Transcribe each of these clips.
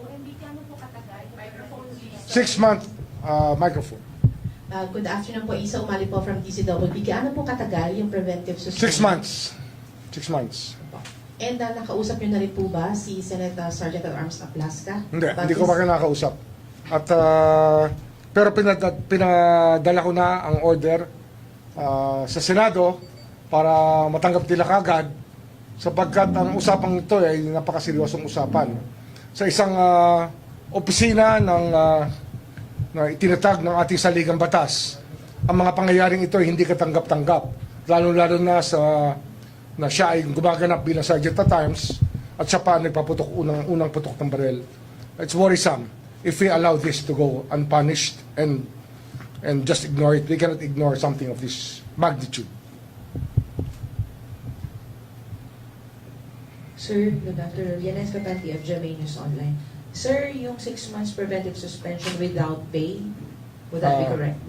Ano po katagal? Microphone, please. 6-month microphone. Good afternoon po, Isa Umali po from DCWB. Gaano po katagal yung preventive 6 suspension? months. 6 months. And nakausap nyo na rin po ba si Senator Sergeant at Arms Aplaska? Hindi ko pa kinakausap. At, pero pinadala ko na ang order sa Senado para matanggap nila kagad sapagkat ang usapang ito ay napakaseryosong usapan. Sa isang opisina na itinatag ng ating saligang batas, ang mga pangyayaring ito ay hindi katanggap-tanggap, lalo-lalo na na siya ay gumaganap bilang Sergeant at Arms at siya pa nagpaputok unang putok ng baril. It's worrisome if we allow this to go unpunished and just ignore it. We cannot ignore something of this magnitude. Sir, good afternoon. Yanes Kapati of GMA News Online. Sir, yung 6 months preventive suspension without pay, would that be correct?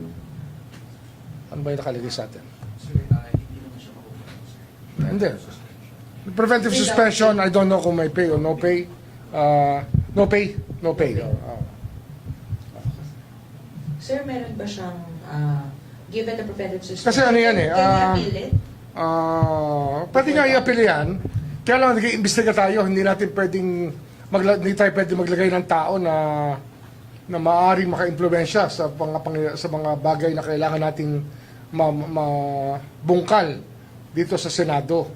Ano ba yung nakalagay sa atin? Sir, hindi naman siya makukulong, sir. Hindi. Preventive suspension, I don't know kung may pay or no pay. No pay. No pay. Sir, meron ba siyang, given the preventive suspension, Kasi ano yan eh, can he appeal it? pwede nga i-appeal yan. Kaya lang nag-iimbestiga tayo, hindi natin pwedeng hindi tayo pwedeng maglagay ng tao na maaaring maka-impluwensya sa mga bagay na kailangan nating mabungkal dito sa Senado.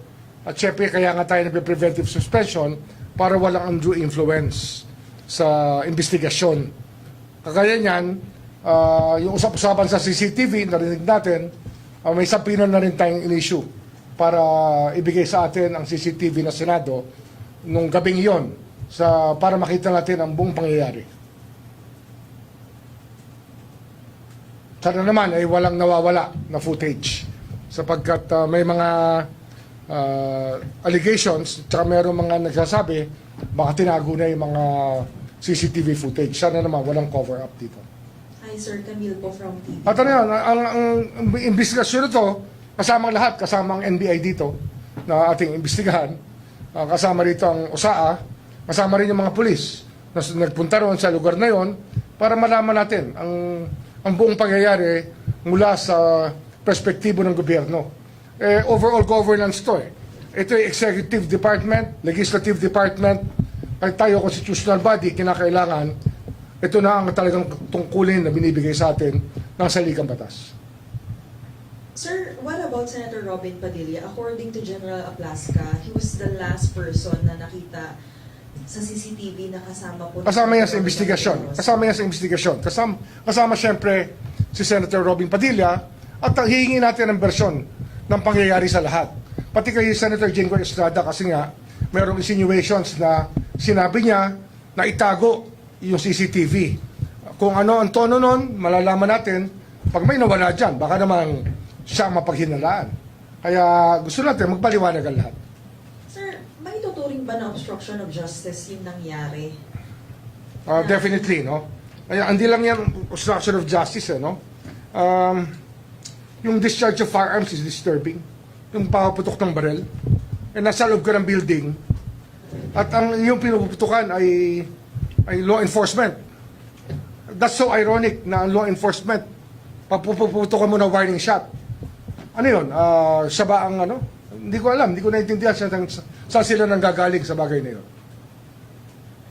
At syempre kaya nga tayo nagpe-preventive suspension para walang undue influence sa investigasyon. Kagaya niyan, yung usap-usapan sa CCTV, narinig natin, may sapina na rin tayong in-issue para ibigay sa atin ang CCTV na Senado nung gabing yon para makita natin ang buong pangyayari. Sana naman ay walang nawawala na footage sapagkat may mga allegations at mayroong mga nagsasabi baka tinago na yung mga CCTV footage. Sana naman walang cover-up dito. Hi, Sir Camille po from TV. At ano yan, ang investigasyon ito, kasamang lahat, kasamang NBI dito na ating imbestigahan, kasama rito ang OSAA, kasama rin yung mga pulis na nagpunta roon sa lugar na yon para malaman natin ang buong pangyayari mula sa perspektibo ng gobyerno. Overall governance to eh. Ito ay executive department, legislative department, ay tayo constitutional body, kinakailangan, ito na ang talagang tungkulin na binibigay sa atin ng saligang batas. Sir, what about Senator Robin Padilla? According to General Aplaska, he was the last person na nakita sa CCTV na kasama po. Kasama yan sa investigasyon. Kasama siyempre si Senator Robin Padilla at hihingi natin ang bersyon ng pangyayari sa lahat. Pati kay Senator Jinggoy Estrada kasi nga mayroong insinuations na sinabi niya na itago yung CCTV. Kung ano ang tono nun, malalaman natin pag may nawala dyan, baka naman siya mapaghinalaan. Kaya gusto natin magpaliwanag ang lahat. Sir, may tuturing ba na obstruction of justice yung nangyari? Definitely, no? Kaya hindi lang yan obstruction of justice, no? Yung discharge of firearms is disturbing. Yung papaputok ng baril. Nasa loob ka ng building. At yung pinuputukan ay law enforcement. That's so ironic na ang law enforcement, papuputukan mo na warning shot. Ano yun? Siya ba ang ano? Hindi ko alam, hindi ko naintindihan saan sila nanggagaling sa bagay na yun.